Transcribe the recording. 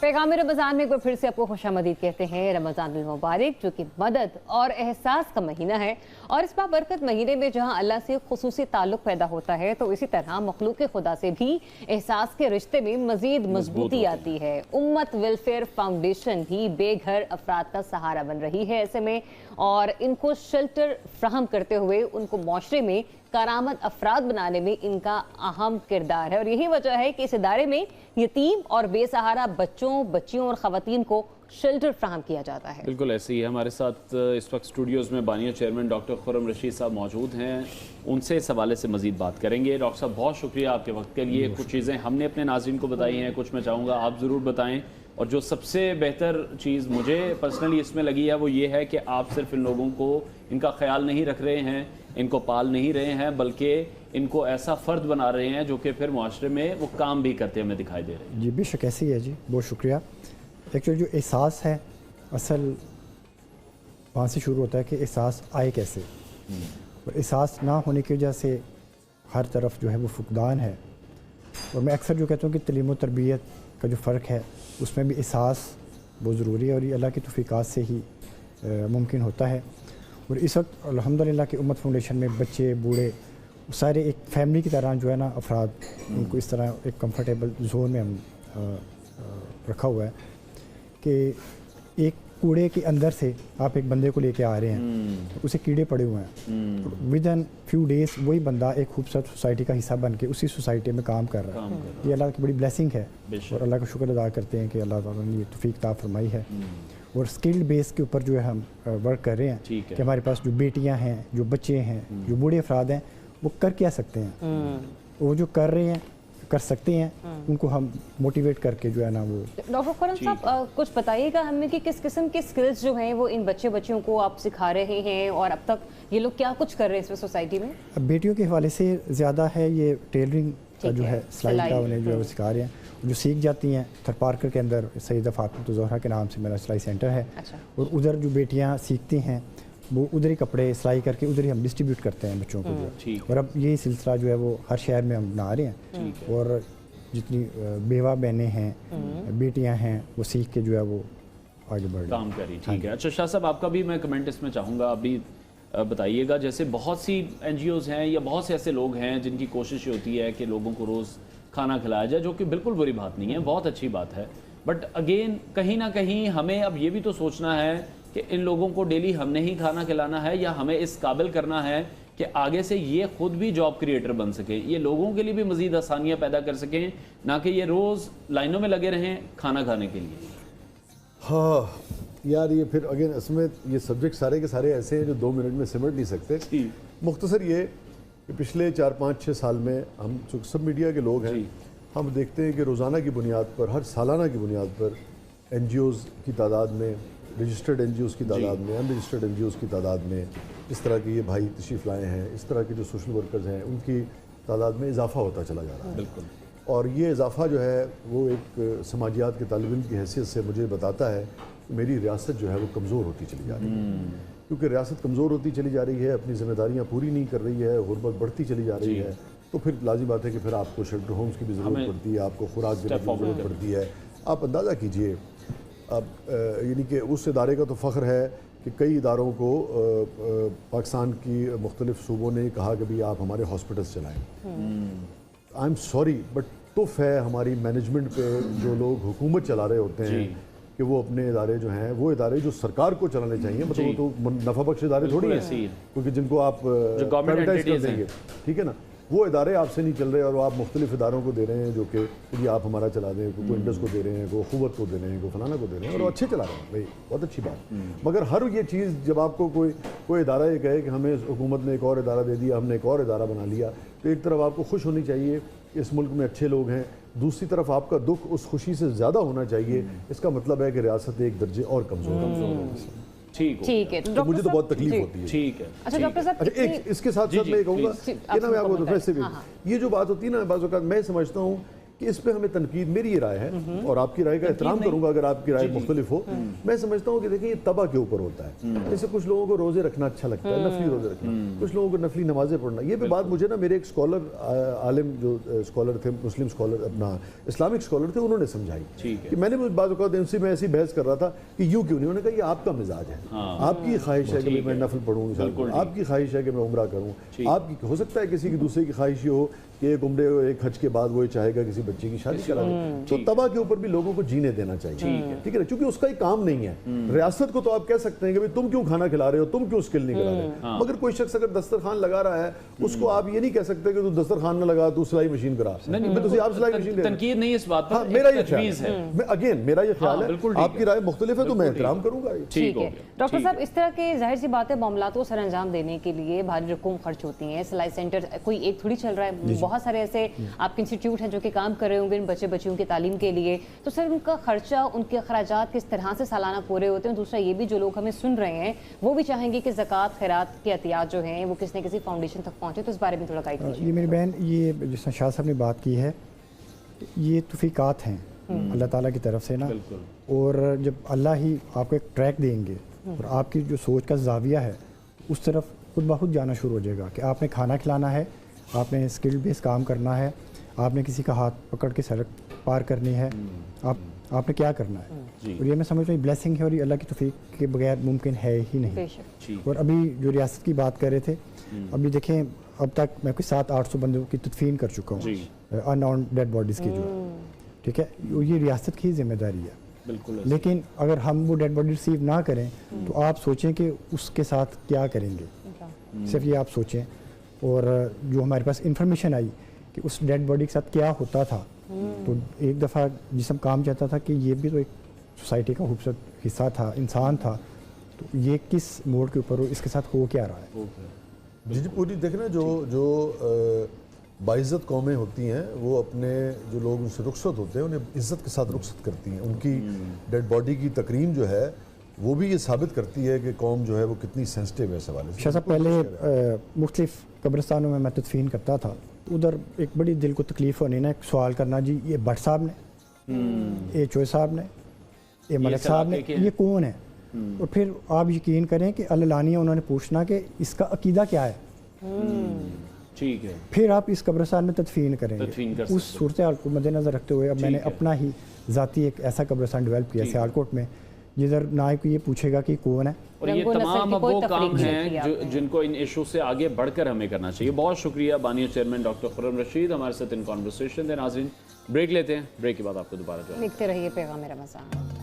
पैगाम रमज़ान में एक बार फिर से आपको खुशामदीद कहते हैं। रमज़ान मुबारक जो कि मदद और एहसास का महीना है, और इस बाबरकत महीने में जहां अल्लाह से खुसूसी ताल्लुक पैदा होता है, तो इसी तरह मखलूक खुदा से भी एहसास के रिश्ते में मजीद मजबूती आती है। उम्मत वेलफेयर फाउंडेशन भी बेघर अफराद का सहारा बन रही है ऐसे में, और इनको शेल्टर फ्राहम करते हुए उनको माशरे में करामत अफराद बनाने में इनका अहम किरदार है। और यही वजह है कि इस इदारे में यतीम और बेसहारा बच्चों, बच्चियों और ख़वातीन को शेल्टर फ्राहम किया जाता है। बिल्कुल ऐसे ही है। हमारे साथ इस वक्त स्टूडियोज़ में बानिया चेयरमैन डॉक्टर खुर्रम रशीद साहब मौजूद हैं, उनसे इस हवाले से मज़ीद बात करेंगे। डॉक्टर साहब बहुत शुक्रिया आपके वक्त के लिए। कुछ चीज़ें हमने अपने नाज़रीन को बताई हैं, कुछ मैं चाहूँगा आप ज़रूर बताएँ। और जो सबसे बेहतर चीज़ मुझे पर्सनली इसमें लगी है वो ये है कि आप सिर्फ इन लोगों को इनका ख्याल नहीं रख रहे हैं, इनको पाल नहीं रहे हैं, बल्कि इनको ऐसा फ़र्द बना रहे हैं जो कि फिर मुआशरे में वो काम भी करते हमें दिखाई दे रहे हैं। जी बेशक ऐसे ही है जी, बहुत शुक्रिया। एक्चुअली जो एहसास है असल वहाँ से शुरू होता है कि एहसास आए कैसे, और एहसास ना होने की वजह से हर तरफ जो है वो फुकदान है। और मैं अक्सर जो कहता हूँ कि तलीम व तरबियत का जो फ़र्क है उसमें भी एहसास बहुत ज़रूरी है, और ये अल्लाह की तौफ़ीक़ात से ही मुमकिन होता है। और इस वक्त अल्हम्दुलिल्लाह कि उम्मत फाउंडेशन में बच्चे, बूढ़े, सारे एक फैमिली की तरह जो है ना अफराद, उनको इस तरह एक कंफर्टेबल जोन में हम रखा हुआ है कि एक कूड़े के अंदर से आप एक बंदे को लेके आ रहे हैं, उसे कीड़े पड़े हुए हैं, विद इन फ्यू डेज़ वही बंदा एक खूबसूरत सोसाइटी का हिस्सा बन के उसी सोसाइटी में काम कर रहा है। ये अल्लाह की बड़ी ब्लेसिंग है, और अल्लाह का शुक्र अदा करते हैं कि अल्लाह ताला ने ये तौफीक अता फरमाई है। और स्किल्ड बेस के ऊपर जो है हम वर्क कर रहे हैं कि हमारे पास जो बेटियाँ हैं, जो बच्चे हैं, जो बूढ़े अफराद हैं, वो कर क्या सकते हैं, वो जो कर रहे हैं, कर सकते हैं, उनको हम मोटिवेट करके जो है ना वो। डॉक्टर खुर्रम साहब कुछ बताइएगा हमें कि किस किस्म के स्किल्स जो हैं वो इन बच्चियों को आप सिखा रहे हैं, और अब तक ये लोग क्या कुछ कर रहे हैं इस सोसाइटी में? अब बेटियों के हवाले से ज़्यादा है ये टेलरिंग का जो है, सिलाई का उन्हें जो है वो सिखा रहे हैं। जो सीख जाती हैं थरपारकर के अंदर सईदा फातिमा ज़ोहरा के नाम से मेरा सिलाई सेंटर है। अच्छा। और उधर जो बेटियाँ सीखती हैं वो उधर ही कपड़े सिलाई करके उधर ही हम डिस्ट्रीब्यूट करते हैं बच्चों को जो। और अब यही सिलसिला जो है वो हर शहर में हम बना रहे हैं, और जितनी बेवा बहनें हैं, बेटियां हैं, वो सीख के जो है वो आगे बढ़ काम करी। ठीक है। अच्छा शाह साहब आपका भी मैं कमेंट इसमें चाहूँगा, अभी बताइएगा। जैसे बहुत सी NGOs हैं या बहुत से ऐसे लोग हैं जिनकी कोशिश होती है कि लोगों को रोज़ खाना खिलाया जाए, जो कि बिल्कुल बुरी बात नहीं है, बहुत अच्छी बात है। बट अगेन कहीं ना कहीं हमें अब ये भी तो सोचना है कि इन लोगों को डेली हमने ही खाना खिलाना है, या हमें इस काबिल करना है कि आगे से ये खुद भी जॉब क्रिएटर बन सकें, ये लोगों के लिए भी मज़ीद आसानियाँ पैदा कर सकें, ना कि ये रोज़ लाइनों में लगे रहें खाना खाने के लिए। हाँ यार, ये फिर अगेन इसमें ये सब्जेक्ट सारे के सारे ऐसे हैं जो 2 मिनट में सिमट नहीं सकते। मुख्तसर ये कि पिछले 4, 5, 6 साल में हम जो सब मीडिया के लोग हैं, हम देखते हैं कि रोज़ाना की बुनियाद पर, हर सालाना की बुनियाद पर NGOs की तादाद में, रजिस्टर्ड NGOs की तादाद में, अनरजिस्टर्ड NGOs की तादाद में, इस तरह के ये भाई तशरीफ़ लाए हैं, इस तरह के जो सोशल वर्कर्स हैं उनकी तादाद में इजाफ़ा होता चला जा रहा है। बिल्कुल। और ये इजाफ़ा जो है वो एक समाजियात के तालिब इल्म की हैसियत से मुझे बताता है कि मेरी रियासत जो है वो कमज़ोर होती चली जा रही है। क्योंकि रियासत कमज़ोर होती चली जा रही है, अपनी ज़िम्मेदारियाँ पूरी नहीं कर रही है, गुरबत बढ़ती चली जा रही है, तो फिर लाज़िम बात है कि फिर आपको शेल्टर होम्स की भी ज़रूरत पड़ती है, आपको खुराक की ज़रूरत पड़ती है। आप अंदाज़ा कीजिए, अब यानी कि उस इदारे का तो फ़ख्र है कि कई इदारों को पाकिस्तान की मुख्तलिफ़ सूबों ने कहा कि भाई आप हमारे हॉस्पिटल्स चलाएँ। आई एम सॉरी बट तुफ़ है हमारी मैनेजमेंट पे जो लोग हुकूमत चला रहे होते हैं कि वो अपने इदारे जो हैं, वो इदारे जो सरकार को चलाने चाहिए, मतलब वो तो नफ़ा बख्श इदारे थोड़ी हैं, क्योंकि जिनको आप प्राइवेटाइज कर देंगे, ठीक है ना, वो इदारे आपसे नहीं चल रहे और आप मुख्तलिफ इदारों को दे रहे हैं जो कि आप हमारा चला दें, कोई इंडस को दे रहे हैं, कोई क़ुव्वत को दे रहे हैं, कोई फलाना को दे रहे हैं, और वो अच्छे चला रहे हैं, भाई बहुत अच्छी बात। मगर हर ये चीज़ जब आपको कोई इदारा ये कहे कि हमें हुकूमत ने एक और इदारा दे दिया, हमने एक और इदारा बना लिया, तो एक तरफ आपको खुश होनी चाहिए इस मुल्क में अच्छे लोग हैं, दूसरी तरफ आपका दुख उस खुशी से ज़्यादा होना चाहिए। इसका मतलब है कि रियासत एक दर्जे और कमज़ोर है। ठीक है, तो मुझे तो बहुत तकलीफ होती है। ठीक है। अच्छा डॉक्टर साहब, अच्छा एक इसके साथ साथ मैं कहूँगा कि ना, मैं आपको वैसे भी ये जो बात होती है ना, बाज़ औक़ात मैं समझता हूँ کہ اس پہ ہمیں تنقید، میری یہ رائے ہے اور آپ کی رائے کا احترام کروں گا اگر آپ کی رائے مختلف ہو. میں سمجھتا ہوں کہ دیکھیں یہ طبع کے اوپر ہوتا ہے. جیسے کچھ لوگوں کو روزے رکھنا اچھا لگتا ہے، نفلی روزے رکھنا، کچھ لوگوں کو نفلی نمازیں پڑھنا. یہ بھی بات مجھے نا میرے ایک اسکالر عالم جو اسکالر تھے، مسلم اسکالر، اپنا اسلامک اسکالر تھے، انہوں نے سمجھائی کہ میں نے بعض اوقات ان سے میں ایسی بحث کر رہا تھا کہ یوں کیوں نہیں. انہوں نے کہا یہ آپ کا مزاج ہے، آپ کی خواہش ہے کہ میں نفل پڑھوں، آپ کی خواہش ہے کہ میں عمرہ کروں، آپ کی ہو سکتا ہے کسی کی دوسرے کی خواہش یہ ہو کہ ایک عمرے ایک حج کے بعد وہ چاہے گا کسی بچے کی شادی کرا دے. تو طبع کے اوپر بھی لوگوں کو جینے دینا چاہیے، ٹھیک ہے نا، چونکہ اس کا ہی کام نہیں ہے. ریاست کو تو آپ کہہ سکتے ہیں کہ تم کیوں کھانا کھلا رہے ہو، تم کیوں اسکل نہیں کھلا رہے، مگر کوئی شخص اگر دسترخوان لگا رہا ہے اس کو آپ یہ نہیں کہہ سکتے کہ تو دسترخوان نہ لگا، تو سلائی مشین کرا. آپ سلائی مشین تنقید نہیں اس بات پر، میرا یہ خیال ہے، اگین میرا یہ خیال ہے، آپ کی رائے مختلف ہے تو میں احترام کروں گا. ٹھیک ہے ڈاکٹر صاحب، اس طرح کے ظاہر سی بات ہے معاملات کو سر انجام دینے کے لیے بھاری رقم خرچ ہوتی ہیں. سلائی سینٹر کوئی ایک تھوڑی چل رہا ہے، بہت سارے ایسے آپ کے انسٹیٹیوٹ ہیں جو کہ کام کر رہے ہوں گے ان بچے بچیوں کی تعلیم کے لیے. تو سر ان کا خرچہ، ان کے اخراجات کس طرح سے سالانہ پورے ہوتے ہیں؟ دوسرا یہ بھی جو لوگ ہمیں سن رہے ہیں وہ بھی چاہیں گے کہ زکوٰۃ خیرات کے عطیات جو ہیں وہ کسی نہ کسی فاؤنڈیشن تک پہنچے، تو اس بارے میں تھوڑا گائیڈ کیجیے. یہ میری بہن، یہ جس شاہ صاحب نے بات کی ہے، یہ توفیقات ہیں اللہ تعالیٰ کی طرف سے نا. اور جب اللہ ہی آپ کو ایک ٹریک دیں گے اور آپ کی جو سوچ کا زاویہ ہے اس طرف خود بخود جانا شروع ہو جائے گا کہ آپ نے کھانا کھلانا ہے، آپ نے اسکل بیس کام کرنا ہے، آپ نے کسی کا ہاتھ پکڑ کے سڑک پار کرنی ہے، آپ نے کیا کرنا ہے. اور یہ میں سمجھتا ہوں بلیسنگ ہے اور یہ اللہ کی توفیق کے بغیر ممکن ہے ہی نہیں. اور ابھی جو ریاست کی بات کر رہے تھے، ابھی دیکھیں اب تک میں کوئی 700-800 بندوں کی تدفین کر چکا ہوں، ان نون ڈیڈ باڈیز کی جو ہے، ٹھیک ہے. یہ ریاست کی ذمہ داری ہے. لیکن اگر ہم وہ ڈیڈ باڈی ریسیو نہ کریں تو آپ سوچیں کہ اس کے ساتھ کیا کریں گے. صرف یہ آپ سوچیں. اور جو ہمارے پاس انفارمیشن آئی کہ اس ڈیڈ باڈی کے ساتھ کیا ہوتا تھا، تو ایک دفعہ جسم کام چاہتا تھا کہ یہ بھی تو ایک سوسائٹی کا خوبصورت حصہ تھا، انسان تھا، تو یہ کس موڑ کے اوپر اس کے ساتھ ہو کیا رہا ہے. جی پوری دیکھنا جو باعزت قومیں ہوتی ہیں وہ اپنے جو لوگ ان سے رخصت ہوتے ہیں انہیں عزت کے ساتھ رخصت کرتی ہیں. ان کی ڈیڈ باڈی کی تکریم جو ہے وہ بھی یہ ثابت کرتی ہے کہ قوم جو ہے وہ کتنی سینسٹیو ہے اس حوالے سے. شاہ صاحب پہلے مختلف قبرستانوں میں تدفین کرتا تھا، ادھر ایک بڑی دل کو تکلیف ہونے نا ایک سوال کرنا، جی یہ بٹ صاحب نے، اے چوئے صاحب نے، اے ملک صاحب نے، یہ کون ہے؟ اور پھر آپ یقین کریں کہ علانیہ انہوں نے پوچھنا کہ اس کا عقیدہ کیا ہے، ٹھیک ہے، پھر آپ اس قبرستان میں تدفین کریں گے. اس صورتحال کو مد نظر رکھتے ہوئے اب میں نے اپنا ہی ذاتی ایک ایسا قبرستان ڈیولپ کیا سیالکوٹ میں، جدھر نہ کوئی یہ پوچھے گا کہ کون ہے. اور یہ تمام اب وہ کام ہیں جن کو ان ایشو سے آگے بڑھ کر ہمیں کرنا چاہیے. بہت شکریہ بانیہ چیئرمین ڈاکٹر خرم رشید ہمارے ساتھ ان کانورسیشن. ناظرین بریک لیتے ہیں، بریک کے بعد آپ کو دوبارہ جو ہے لکھتے رہیے پیغام رمضان.